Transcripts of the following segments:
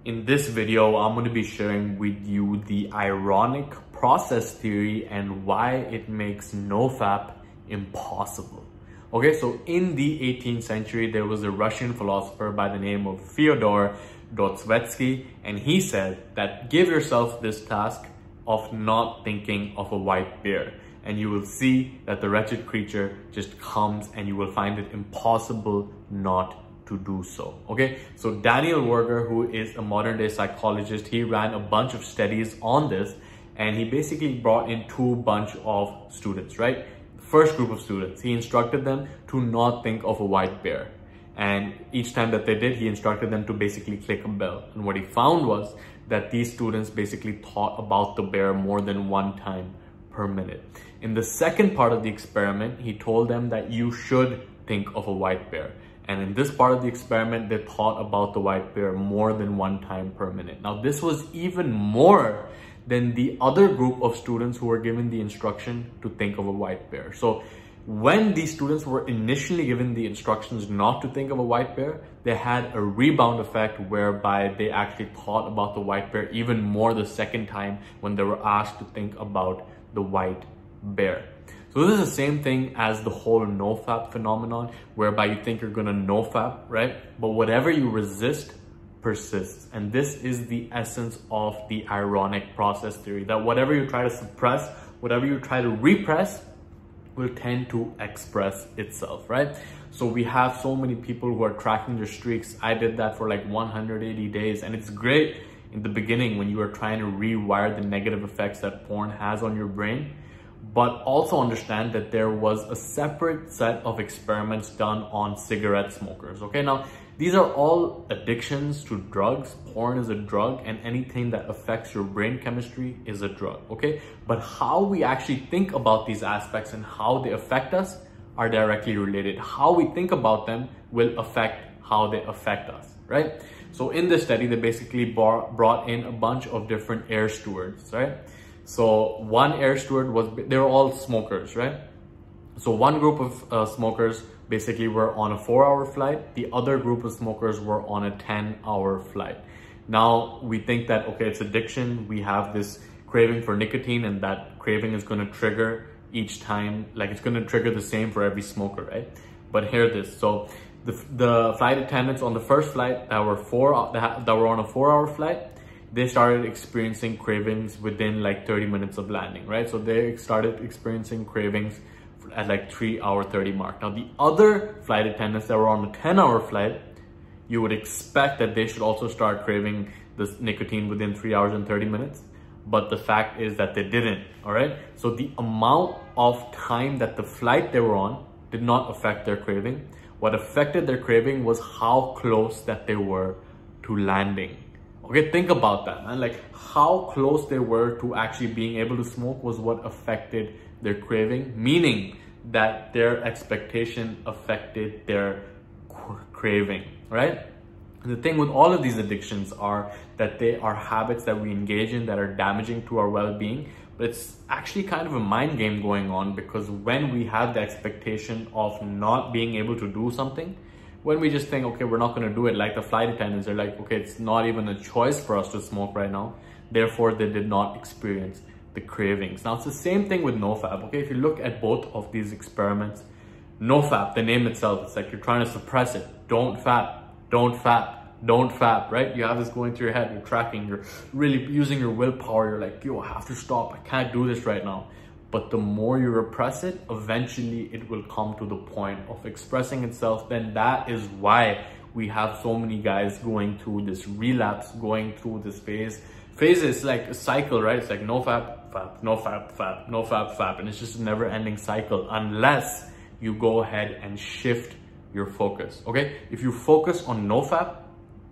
In this video, I'm going to be sharing with you the ironic process theory and why it makes NoFap impossible. Okay, so in the 18th century, there was a Russian philosopher by the name of Fyodor Dostoevsky, and he said that give yourself this task of not thinking of a white bear, and you will see that the wretched creature just comes and you will find it impossible not to do so. Okay, so Daniel Werger, who is a modern day psychologist, he ran a bunch of studies on this, and he basically brought in two bunch of students, right? First group of students, he instructed them to not think of a white bear, and each time that they did, he instructed them to basically click a bell. And what he found was that these students basically thought about the bear more than one time per minute. In the second part of the experiment, he told them that you should think of a white bear. And in this part of the experiment, they thought about the white bear more than one time per minute. Now, this was even more than the other group of students who were given the instruction to think of a white bear. So when these students were initially given the instructions not to think of a white bear, they had a rebound effect whereby they actually thought about the white bear even more the second time when they were asked to think about the white bear. So this is the same thing as the whole NoFap phenomenon, whereby you think you're gonna NoFap, right? But whatever you resist persists. And this is the essence of the ironic process theory, that whatever you try to suppress, whatever you try to repress, will tend to express itself, right? So we have so many people who are tracking their streaks. I did that for like 180 days, and it's great in the beginning when you are trying to rewire the negative effects that porn has on your brain. But also understand that there was a separate set of experiments done on cigarette smokers. Okay, now these are all addictions to drugs. Porn is a drug, and anything that affects your brain chemistry is a drug. Okay, but how we actually think about these aspects and how they affect us are directly related. How we think about them will affect how they affect us, right? So in this study, they basically brought in a bunch of different air stewards, right? So one air steward they were all smokers, right? So one group of smokers basically were on a 4-hour flight. The other group of smokers were on a 10-hour flight. Now we think that, okay, it's addiction. We have this craving for nicotine, and that craving is going to trigger each time, like it's going to trigger the same for every smoker, right? But hear this. So the flight attendants on the first flight that were on a 4-hour flight, they started experiencing cravings within like 30 minutes of landing, right? So they started experiencing cravings at like 3-hour 30 mark. Now the other flight attendants that were on the 10-hour flight, you would expect that they should also start craving this nicotine within 3 hours and 30 minutes. But the fact is that they didn't, all right? So the amount of time that the flight they were on did not affect their craving. What affected their craving was how close that they were to landing. Okay, think about that, man. Like how close they were to actually being able to smoke was what affected their craving, meaning that their expectation affected their craving, right? And the thing with all of these addictions are that they are habits that we engage in that are damaging to our well-being, but it's actually kind of a mind game going on, because when we have the expectation of not being able to do something, when we just think, okay, we're not going to do it, like the flight attendants, they're like, okay, it's not even a choice for us to smoke right now. Therefore, they did not experience the cravings. Now, it's the same thing with NoFap, okay? If you look at both of these experiments, NoFap, the name itself, it's like you're trying to suppress it. Don't fap, don't fap, don't fap, right? You have this going through your head, you're tracking, you're really using your willpower. You're like, yo, I have to stop. I can't do this right now. But the more you repress it, eventually it will come to the point of expressing itself. Then that is why we have so many guys going through this relapse, going through this phase. Phase is like a cycle, right? It's like NoFap, fap, NoFap, fap, NoFap, fap. And it's just a never ending cycle unless you go ahead and shift your focus, okay? If you focus on NoFap,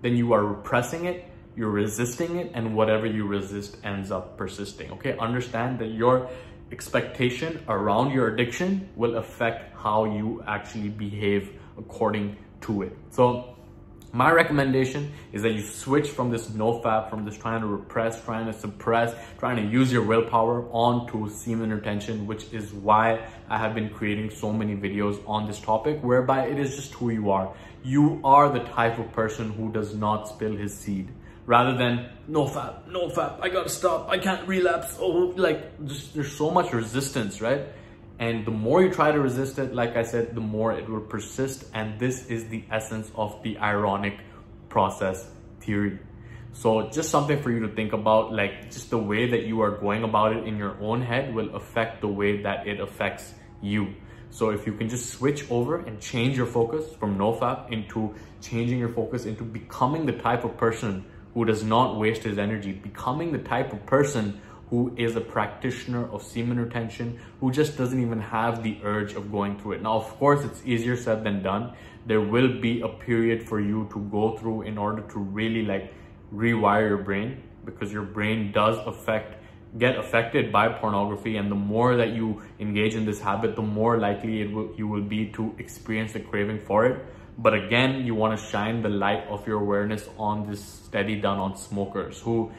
then you are repressing it, you're resisting it, and whatever you resist ends up persisting, okay? Understand that your expectation around your addiction will affect how you actually behave according to it. So my recommendation is that you switch from this NoFap, from this trying to repress, trying to suppress, trying to use your willpower onto semen retention, which is why I have been creating so many videos on this topic, whereby it is just who you are. You are the type of person who does not spill his seed. rather than NoFap, I gotta stop, I can't relapse. Oh, like just there's so much resistance, right? And the more you try to resist it, like I said, the more it will persist. And this is the essence of the ironic process theory. So just something for you to think about, like just the way that you are going about it in your own head will affect the way that it affects you. So if you can just switch over and change your focus from NoFap into changing your focus into becoming the type of person who does not waste his energy, becoming the type of person who is a practitioner of semen retention, who just doesn't even have the urge of going through it. Now, of course, it's easier said than done. There will be a period for you to go through in order to really like rewire your brain, because your brain does get affected by pornography, and the more that you engage in this habit, the more likely you will be to experience a craving for it. But again, you want to shine the light of your awareness on this study done on smokers who,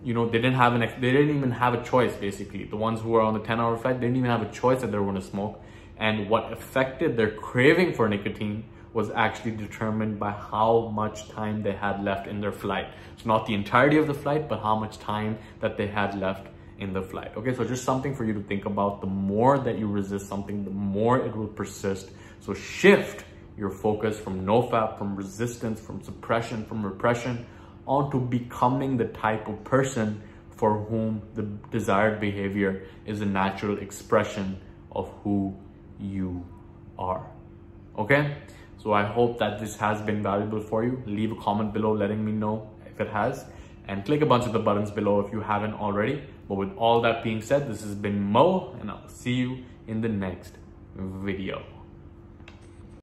you know, they didn't even have a choice. Basically, the ones who were on the 10-hour flight didn't even have a choice that they were going to smoke, and what affected their craving for nicotine was actually determined by how much time they had left in their flight. So not the entirety of the flight, but how much time that they had left in the flight. Okay, so just something for you to think about. The more that you resist something, the more it will persist. So shift your focus from NoFap, from resistance, from suppression, from repression, onto becoming the type of person for whom the desired behavior is a natural expression of who you are. Okay? So I hope that this has been valuable for you. Leave a comment below letting me know if it has, and click a bunch of the buttons below if you haven't already. But with all that being said, this has been Mo, and I'll see you in the next video.